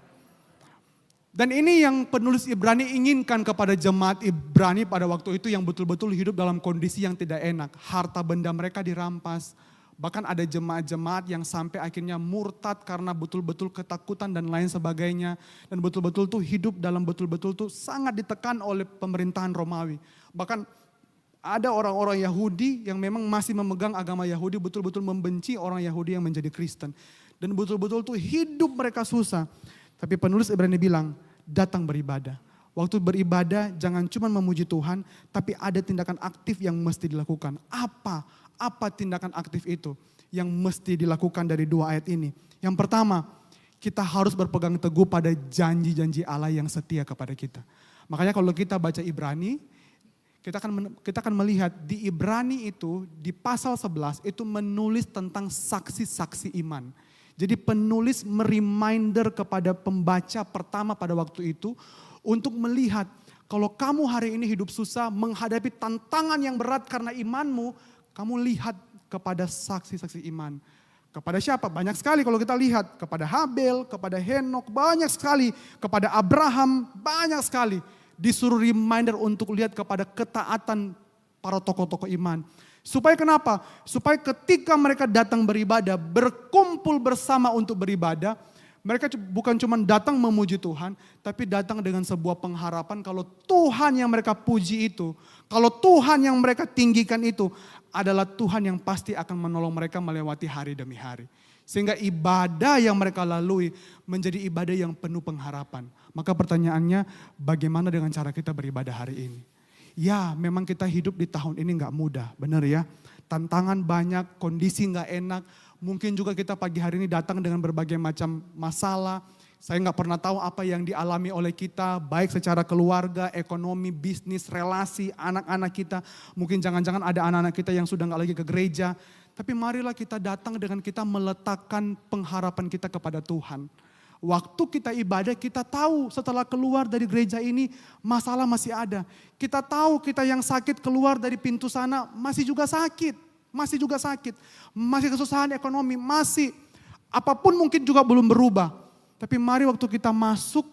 Dan ini yang penulis Ibrani inginkan kepada jemaat Ibrani pada waktu itu yang betul-betul hidup dalam kondisi yang tidak enak. Harta benda mereka dirampas. Bahkan ada jemaat-jemaat yang sampai akhirnya murtad karena betul-betul ketakutan dan lain sebagainya. Dan betul-betul tuh hidup dalam betul-betul tuh sangat ditekan oleh pemerintahan Romawi. Bahkan ada orang-orang Yahudi yang memang masih memegang agama Yahudi, betul-betul membenci orang Yahudi yang menjadi Kristen. Dan betul-betul tuh hidup mereka susah. Tapi penulis Ibrani bilang, datang beribadah. Waktu beribadah jangan cuma memuji Tuhan, tapi ada tindakan aktif yang mesti dilakukan. Apa tindakan aktif itu yang mesti dilakukan dari 2 ayat ini? Yang pertama, kita harus berpegang teguh pada janji-janji Allah yang setia kepada kita. Makanya kalau kita baca Ibrani, kita akan melihat di Ibrani itu, di pasal 11 itu menulis tentang saksi-saksi iman. Jadi penulis mereminder kepada pembaca pertama pada waktu itu untuk melihat kalau kamu hari ini hidup susah menghadapi tantangan yang berat karena imanmu, kamu lihat kepada saksi-saksi iman. Kepada siapa? Banyak sekali kalau kita lihat. Kepada Habel, kepada Henok, banyak sekali. Kepada Abraham, banyak sekali. Disuruh reminder untuk lihat kepada ketaatan para tokoh-tokoh iman. Supaya kenapa? Supaya ketika mereka datang beribadah, berkumpul bersama untuk beribadah, mereka bukan cuma datang memuji Tuhan, tapi datang dengan sebuah pengharapan kalau Tuhan yang mereka puji itu, kalau Tuhan yang mereka tinggikan itu adalah Tuhan yang pasti akan menolong mereka melewati hari demi hari. Sehingga ibadah yang mereka lalui menjadi ibadah yang penuh pengharapan. Maka pertanyaannya, bagaimana dengan cara kita beribadah hari ini? Ya, memang kita hidup di tahun ini gak mudah, benar ya. Tantangan banyak, kondisi gak enak. Mungkin juga kita pagi hari ini datang dengan berbagai macam masalah. Saya nggak pernah tahu apa yang dialami oleh kita, baik secara keluarga, ekonomi, bisnis, relasi, anak-anak kita. Mungkin jangan-jangan ada anak-anak kita yang sudah nggak lagi ke gereja. Tapi marilah kita datang dengan kita meletakkan pengharapan kita kepada Tuhan. Waktu kita ibadah, kita tahu setelah keluar dari gereja ini, masalah masih ada. Kita tahu kita yang sakit keluar dari pintu sana, masih juga sakit. Masih juga sakit. Masih kesusahan ekonomi, masih. Apapun mungkin juga belum berubah. Tapi mari waktu kita masuk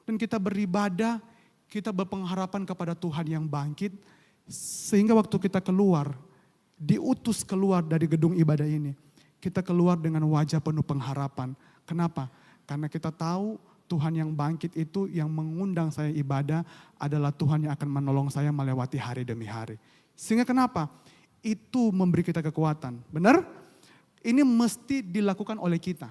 dan kita beribadah, kita berpengharapan kepada Tuhan yang bangkit. Sehingga waktu kita keluar, diutus keluar dari gedung ibadah ini, kita keluar dengan wajah penuh pengharapan. Kenapa? Karena kita tahu Tuhan yang bangkit itu yang mengundang saya ibadah adalah Tuhan yang akan menolong saya melewati hari demi hari. Sehingga kenapa? Itu memberi kita kekuatan. Benar? Ini mesti dilakukan oleh kita.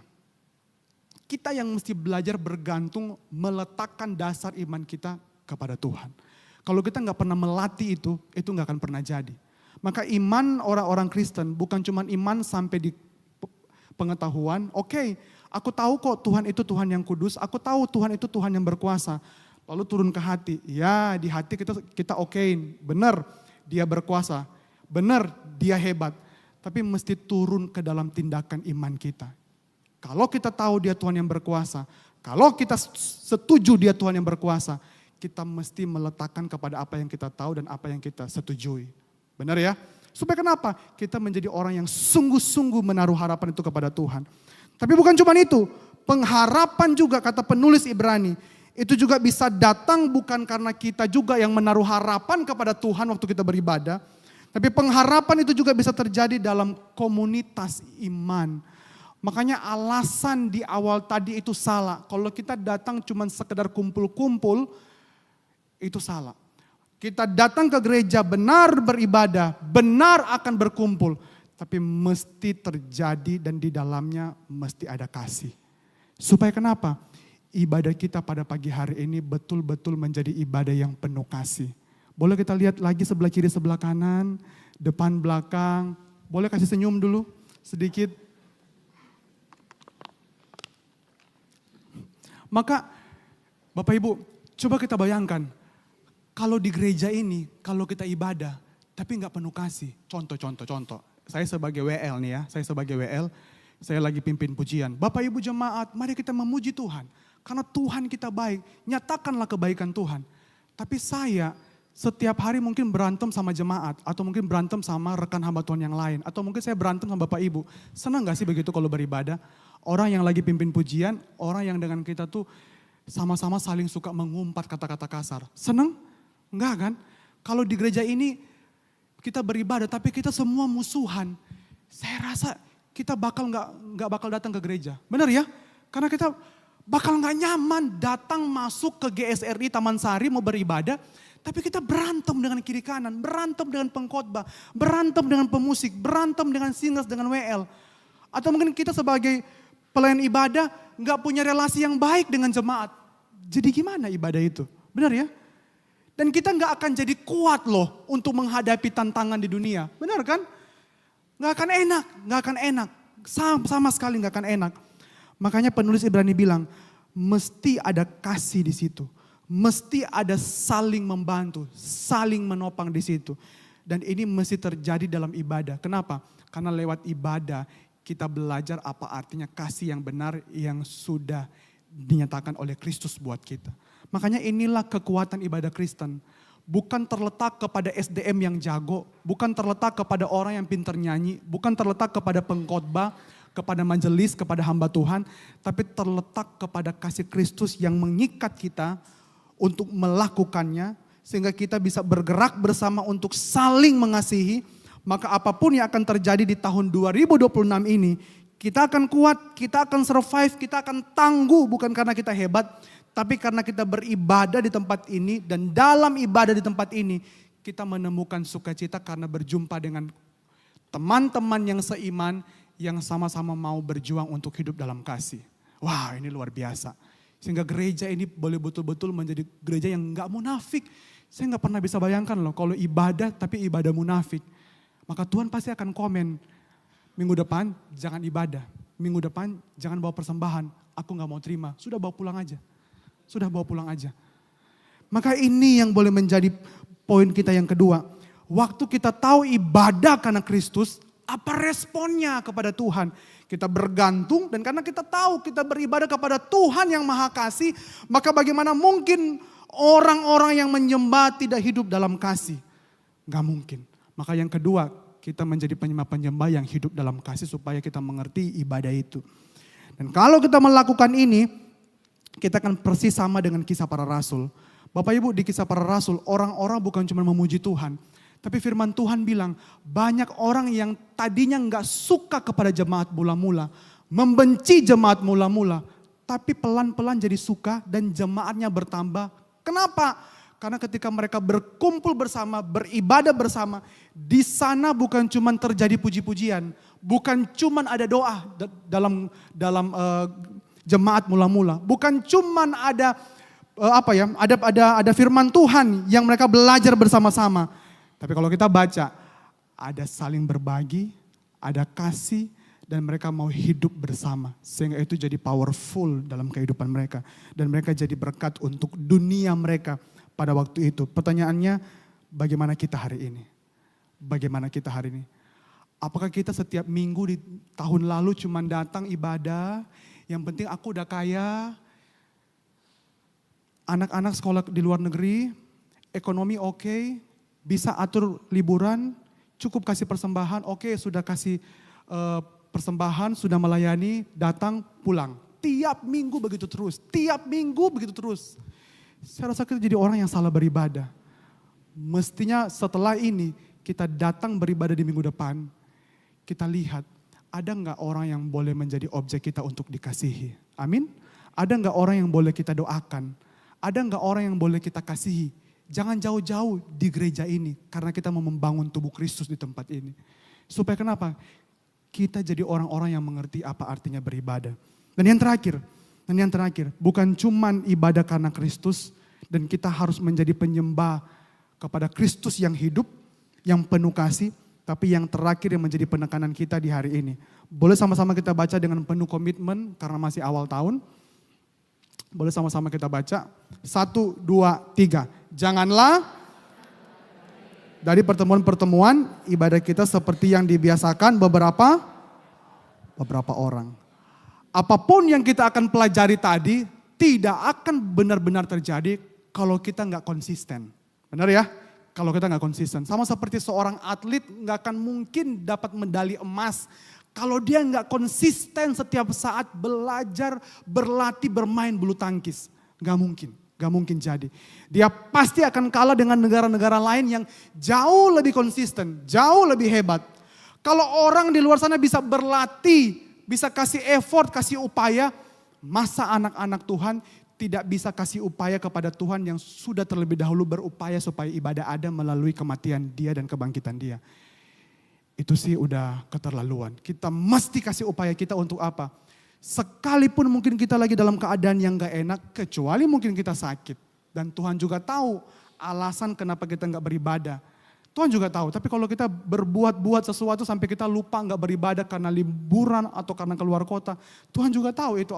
Kita yang mesti belajar bergantung meletakkan dasar iman kita kepada Tuhan. Kalau kita nggak pernah melatih itu nggak akan pernah jadi. Maka iman orang-orang Kristen bukan cuma iman sampai di pengetahuan. Oke, aku tahu kok Tuhan itu Tuhan yang kudus. Aku tahu Tuhan itu Tuhan yang berkuasa. Lalu turun ke hati. Ya, di hati kita okein. Benar, dia berkuasa. Benar, dia hebat. Tapi mesti turun ke dalam tindakan iman kita. Kalau kita tahu dia Tuhan yang berkuasa, kalau kita setuju dia Tuhan yang berkuasa, kita mesti meletakkan kepada apa yang kita tahu dan apa yang kita setujui. Benar ya? Supaya kenapa? Kita menjadi orang yang sungguh-sungguh menaruh harapan itu kepada Tuhan. Tapi bukan cuma itu, pengharapan juga kata penulis Ibrani, itu juga bisa datang bukan karena kita juga yang menaruh harapan kepada Tuhan waktu kita beribadah, tapi pengharapan itu juga bisa terjadi dalam komunitas iman. Makanya alasan di awal tadi itu salah. Kalau kita datang cuma sekedar kumpul-kumpul, itu salah. Kita datang ke gereja benar beribadah, benar akan berkumpul. Tapi mesti terjadi dan di dalamnya mesti ada kasih. Supaya kenapa? Ibadah kita pada pagi hari ini betul-betul menjadi ibadah yang penuh kasih. Boleh kita lihat lagi sebelah kiri, sebelah kanan, depan, belakang. Boleh kasih senyum dulu sedikit. Maka Bapak Ibu, coba kita bayangkan, kalau di gereja ini, kalau kita ibadah, tapi nggak penuh kasih. Contoh. Saya sebagai WL nih ya, saya lagi pimpin pujian. Bapak Ibu jemaat, mari kita memuji Tuhan. Karena Tuhan kita baik, nyatakanlah kebaikan Tuhan. Tapi saya setiap hari mungkin berantem sama jemaat, atau mungkin berantem sama rekan hamba Tuhan yang lain, atau mungkin saya berantem sama Bapak Ibu. Senang gak sih begitu kalau beribadah? Orang yang lagi pimpin pujian, orang yang dengan kita tuh sama-sama saling suka mengumpat kata-kata kasar. Senang? Enggak kan? Kalau di gereja ini kita beribadah tapi kita semua musuhan. Saya rasa kita nggak bakal datang ke gereja. Benar ya? Karena kita bakal nggak nyaman datang masuk ke GSRI Taman Sari mau beribadah. Tapi kita berantem dengan kiri kanan, berantem dengan pengkhotbah, berantem dengan pemusik, berantem dengan singers, dengan WL. Atau mungkin kita sebagai pelayan ibadah nggak punya relasi yang baik dengan jemaat. Jadi gimana ibadah itu? Benar ya? Dan kita nggak akan jadi kuat loh untuk menghadapi tantangan di dunia. Benar kan? Nggak akan enak. Sama sekali nggak akan enak. Makanya penulis Ibrani bilang, mesti ada kasih di situ. Mesti ada saling membantu, saling menopang di situ. Dan ini mesti terjadi dalam ibadah. Kenapa? Karena lewat ibadah kita belajar apa artinya kasih yang benar yang sudah dinyatakan oleh Kristus buat kita. Makanya inilah kekuatan ibadah Kristen. Bukan terletak kepada SDM yang jago, bukan terletak kepada orang yang pintar nyanyi, bukan terletak kepada pengkhotbah, kepada majelis, kepada hamba Tuhan, tapi terletak kepada kasih Kristus yang mengikat kita untuk melakukannya, sehingga kita bisa bergerak bersama untuk saling mengasihi. Maka apapun yang akan terjadi di tahun 2026 ini, kita akan kuat, kita akan survive, kita akan tangguh bukan karena kita hebat, tapi karena kita beribadah di tempat ini dan dalam ibadah di tempat ini kita menemukan sukacita karena berjumpa dengan teman-teman yang seiman yang sama-sama mau berjuang untuk hidup dalam kasih. Wah, ini luar biasa. Sehingga gereja ini boleh betul-betul menjadi gereja yang gak munafik. Saya gak pernah bisa bayangkan loh kalau ibadah tapi ibadah munafik. Maka Tuhan pasti akan komen, minggu depan jangan ibadah, minggu depan jangan bawa persembahan. aku gak mau terima. Sudah bawa pulang aja. Sudah bawa pulang aja. Maka ini yang boleh menjadi poin kita yang kedua. Waktu kita tahu ibadah karena Kristus, apa responnya kepada Tuhan? Kita bergantung dan karena kita tahu kita beribadah kepada Tuhan yang Maha Kasih, maka bagaimana mungkin orang-orang yang menyembah tidak hidup dalam kasih? Gak mungkin. Maka yang kedua, kita menjadi penyembah-penyembah yang hidup dalam kasih supaya kita mengerti ibadah itu. Dan kalau kita melakukan ini, kita akan persis sama dengan kisah para rasul. Bapak Ibu, di kisah para rasul, orang-orang bukan cuma memuji Tuhan. Tapi firman Tuhan bilang, banyak orang yang tadinya gak suka kepada jemaat mula-mula. Membenci jemaat mula-mula. Tapi pelan-pelan jadi suka dan jemaatnya bertambah. Kenapa? Karena ketika mereka berkumpul bersama, beribadah bersama. Di sana bukan cuma terjadi puji-pujian. Bukan cuma ada doa dalam jemaat mula-mula. Bukan cuma ada ada firman Tuhan yang mereka belajar bersama-sama. Tapi kalau kita baca, ada saling berbagi, ada kasih, dan mereka mau hidup bersama. Sehingga itu jadi powerful dalam kehidupan mereka. Dan mereka jadi berkat untuk dunia mereka pada waktu itu. Pertanyaannya, bagaimana kita hari ini? Bagaimana kita hari ini? Apakah kita setiap minggu di tahun lalu cuma datang ibadah, yang penting aku udah kaya, anak-anak sekolah di luar negeri, ekonomi oke, bisa atur liburan, cukup kasih persembahan, oke sudah kasih persembahan, sudah melayani, datang, pulang. Tiap minggu begitu terus, tiap minggu begitu terus. Saya rasa kita jadi orang yang salah beribadah. Mestinya setelah ini kita datang beribadah di minggu depan, kita lihat ada nggak orang yang boleh menjadi objek kita untuk dikasihi. Amin. Ada nggak orang yang boleh kita doakan. Ada nggak orang yang boleh kita kasihi. Jangan jauh-jauh di gereja ini. Karena kita mau membangun tubuh Kristus di tempat ini. Supaya kenapa? Kita jadi orang-orang yang mengerti apa artinya beribadah. Dan yang terakhir, bukan cuman ibadah karena Kristus. Dan kita harus menjadi penyembah kepada Kristus yang hidup, yang penuh kasih. Tapi yang terakhir yang menjadi penekanan kita di hari ini. Boleh sama-sama kita baca dengan penuh komitmen karena masih awal tahun. Boleh sama-sama kita baca. 1, 2, 3. Janganlah dari pertemuan-pertemuan ibadah kita seperti yang dibiasakan beberapa orang. Apapun yang kita akan pelajari tadi tidak akan benar-benar terjadi kalau kita nggak konsisten. Benar ya? Kalau kita nggak konsisten. Sama seperti seorang atlet nggak akan mungkin dapat medali emas kalau dia nggak konsisten setiap saat belajar, berlatih, bermain bulu tangkis. Gak mungkin jadi. Dia pasti akan kalah dengan negara-negara lain yang jauh lebih konsisten, jauh lebih hebat. Kalau orang di luar sana bisa berlatih, bisa kasih effort, kasih upaya, masa anak-anak Tuhan tidak bisa kasih upaya kepada Tuhan yang sudah terlebih dahulu berupaya supaya ibadah ada melalui kematian dia dan kebangkitan dia. Itu sih udah keterlaluan. Kita mesti kasih upaya kita untuk apa? Sekalipun mungkin kita lagi dalam keadaan yang gak enak, kecuali mungkin kita sakit. Dan Tuhan juga tahu alasan kenapa kita gak beribadah. Tuhan juga tahu, tapi kalau kita berbuat sesuatu sampai kita lupa gak beribadah karena liburan atau karena keluar kota, Tuhan juga tahu itu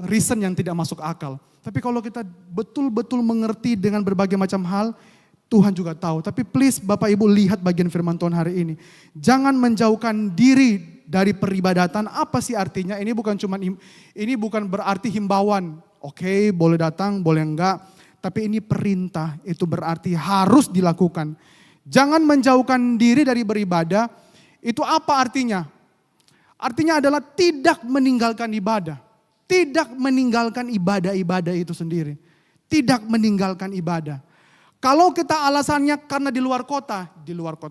reason yang tidak masuk akal. Tapi kalau kita betul-betul mengerti dengan berbagai macam hal, Tuhan juga tahu. Tapi please Bapak Ibu lihat bagian firman Tuhan hari ini. Jangan menjauhkan diri dari peribadatan. Apa sih artinya? Ini bukan berarti himbauan. Oke, boleh datang, boleh enggak. Tapi ini perintah, itu berarti harus dilakukan. Jangan menjauhkan diri dari beribadah. Itu apa artinya? Artinya adalah tidak meninggalkan ibadah. Tidak meninggalkan ibadah-ibadah itu sendiri. Tidak meninggalkan ibadah. Kalau kita alasannya karena di luar kota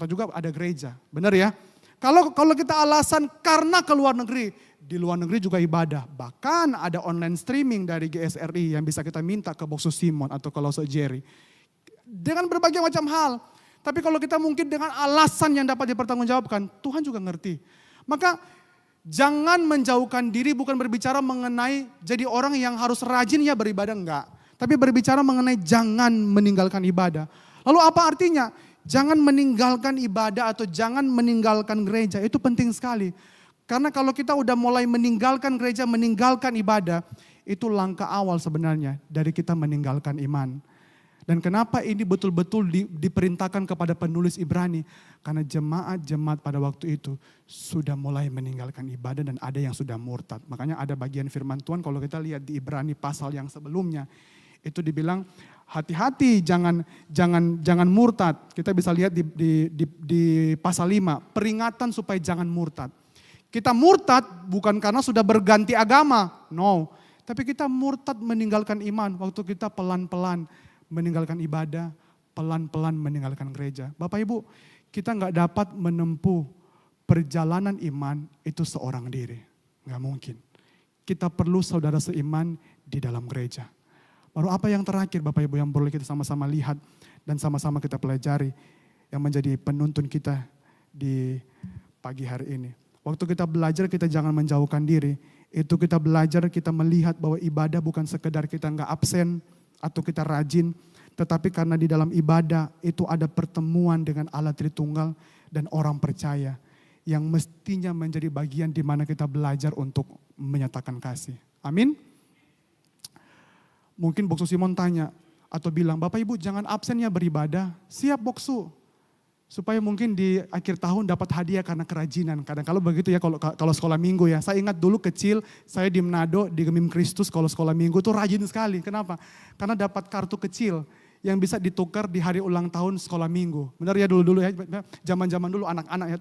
juga ada gereja, benar ya? Kalau kita alasan karena ke luar negeri, di luar negeri juga ibadah. Bahkan ada online streaming dari GSRI yang bisa kita minta ke Boksus Simon atau ke Lose Jerry. Dengan berbagai macam hal. Tapi kalau kita mungkin dengan alasan yang dapat dipertanggungjawabkan, Tuhan juga ngerti. Maka jangan menjauhkan diri, bukan berbicara mengenai jadi orang yang harus rajin ya beribadah, enggak. Tapi berbicara mengenai jangan meninggalkan ibadah. Lalu apa artinya? Jangan meninggalkan ibadah atau jangan meninggalkan gereja. Itu penting sekali. Karena kalau kita udah mulai meninggalkan gereja, meninggalkan ibadah, itu langkah awal sebenarnya dari kita meninggalkan iman. Dan kenapa ini betul-betul diperintahkan kepada penulis Ibrani? Karena jemaat-jemaat pada waktu itu sudah mulai meninggalkan ibadah dan ada yang sudah murtad. Makanya ada bagian firman Tuhan kalau kita lihat di Ibrani pasal yang sebelumnya. Itu dibilang hati-hati jangan murtad. Kita bisa lihat di pasal 5, peringatan supaya jangan murtad. Kita murtad bukan karena sudah berganti agama, no. Tapi kita murtad meninggalkan iman waktu kita pelan-pelan meninggalkan ibadah, pelan-pelan meninggalkan gereja. Bapak Ibu, kita nggak dapat menempuh perjalanan iman itu seorang diri. Nggak mungkin. Kita perlu saudara seiman di dalam gereja. Baru apa yang terakhir Bapak Ibu yang perlu kita sama-sama lihat dan sama-sama kita pelajari yang menjadi penuntun kita di pagi hari ini. Waktu kita belajar kita jangan menjauhkan diri. Itu kita belajar, kita melihat bahwa ibadah bukan sekedar kita nggak absen atau kita rajin. Tetapi karena di dalam ibadah itu ada pertemuan dengan Allah Tritunggal dan orang percaya. Yang mestinya menjadi bagian di mana kita belajar untuk menyatakan kasih. Amin. Mungkin Boksu Simon tanya atau bilang, Bapak Ibu jangan absen ya beribadah. Siap Boksu. Supaya mungkin di akhir tahun dapat hadiah karena kerajinan. Kadang-kadang begitu ya kalau sekolah minggu ya. Saya ingat dulu kecil saya di Manado di Gemim Kristus kalau sekolah minggu tuh rajin sekali. Kenapa? Karena dapat kartu kecil yang bisa ditukar di hari ulang tahun sekolah minggu. Benar ya dulu-dulu ya, zaman-zaman dulu anak-anak ya.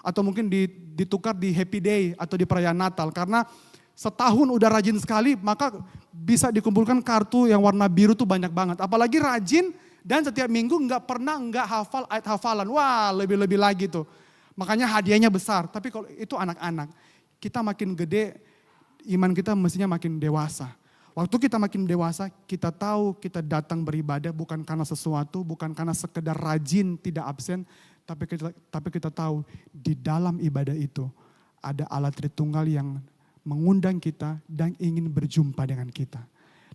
Atau mungkin ditukar di Happy Day atau di perayaan Natal. Karena setahun udah rajin sekali maka bisa dikumpulkan kartu yang warna biru tuh banyak banget. Apalagi rajin. Dan setiap minggu nggak hafal ayat hafalan. Wah lebih-lebih lagi tuh. Makanya hadiahnya besar. Tapi kalau itu anak-anak. Kita makin gede, iman kita mestinya makin dewasa. Waktu kita makin dewasa, kita tahu kita datang beribadah bukan karena sesuatu, bukan karena sekedar rajin, tidak absen. Tapi kita tahu di dalam ibadah itu ada Allah Tritunggal yang mengundang kita dan ingin berjumpa dengan kita.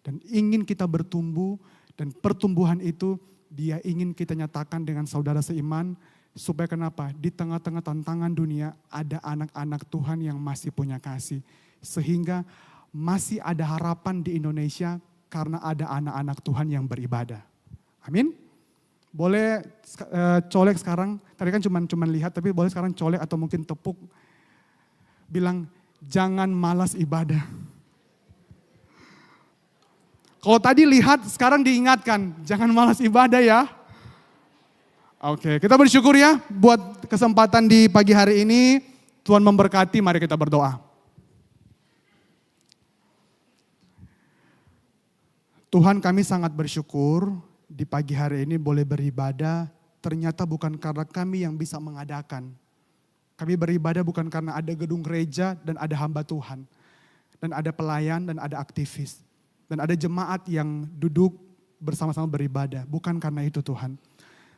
Dan ingin kita bertumbuh. Dan pertumbuhan itu dia ingin kita nyatakan dengan saudara seiman. Supaya kenapa? Di tengah-tengah tantangan dunia ada anak-anak Tuhan yang masih punya kasih. Sehingga masih ada harapan di Indonesia karena ada anak-anak Tuhan yang beribadah. Amin. Boleh colek sekarang. Tadi kan cuma lihat tapi boleh sekarang colek atau mungkin tepuk. Bilang jangan malas ibadah. Kalau tadi lihat, sekarang diingatkan, jangan malas ibadah ya. Oke, kita bersyukur ya buat kesempatan di pagi hari ini. Tuhan memberkati, mari kita berdoa. Tuhan kami sangat bersyukur di pagi hari ini boleh beribadah. Ternyata bukan karena kami yang bisa mengadakan. Kami beribadah bukan karena ada gedung gereja dan ada hamba Tuhan. Dan ada pelayan dan ada aktivis. Dan ada jemaat yang duduk bersama-sama beribadah. Bukan karena itu Tuhan.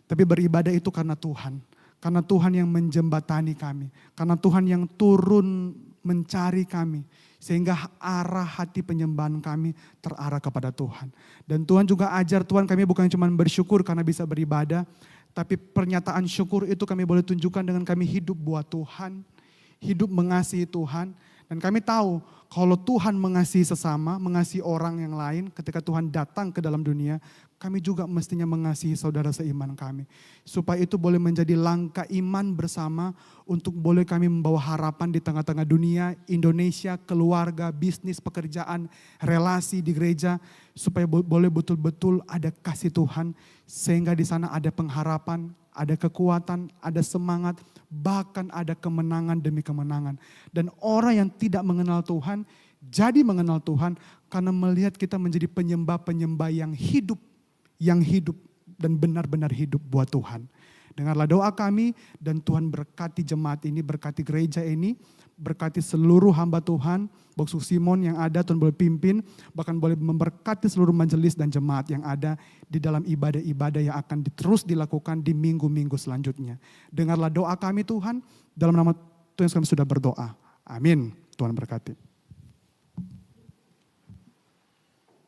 Tapi beribadah itu karena Tuhan. Karena Tuhan yang menjembatani kami. Karena Tuhan yang turun mencari kami. Sehingga arah hati penyembahan kami terarah kepada Tuhan. Dan Tuhan juga ajar Tuhan kami bukan cuma bersyukur karena bisa beribadah. Tapi pernyataan syukur itu kami boleh tunjukkan dengan kami hidup buat Tuhan. Hidup mengasihi Tuhan. Dan kami tahu kalau Tuhan mengasihi sesama, mengasihi orang yang lain, ketika Tuhan datang ke dalam dunia, kami juga mestinya mengasihi saudara seiman kami. Supaya itu boleh menjadi langkah iman bersama untuk boleh kami membawa harapan di tengah-tengah dunia, Indonesia, keluarga, bisnis, pekerjaan, relasi di gereja. Supaya boleh betul-betul ada kasih Tuhan, sehingga di sana ada pengharapan, ada kekuatan, ada semangat, bahkan ada kemenangan demi kemenangan. Dan orang yang tidak mengenal Tuhan, jadi mengenal Tuhan karena melihat kita menjadi penyembah-penyembah yang hidup dan benar-benar hidup buat Tuhan. Dengarlah doa kami dan Tuhan berkati jemaat ini, berkati gereja ini, berkati seluruh hamba Tuhan, Boksu Simon yang ada Tuhan boleh pimpin, bahkan boleh memberkati seluruh majelis dan jemaat yang ada di dalam ibadah-ibadah yang akan terus dilakukan di minggu-minggu selanjutnya. Dengarlah doa kami Tuhan, dalam nama Tuhan kami sudah berdoa. Amin. Tuhan berkati.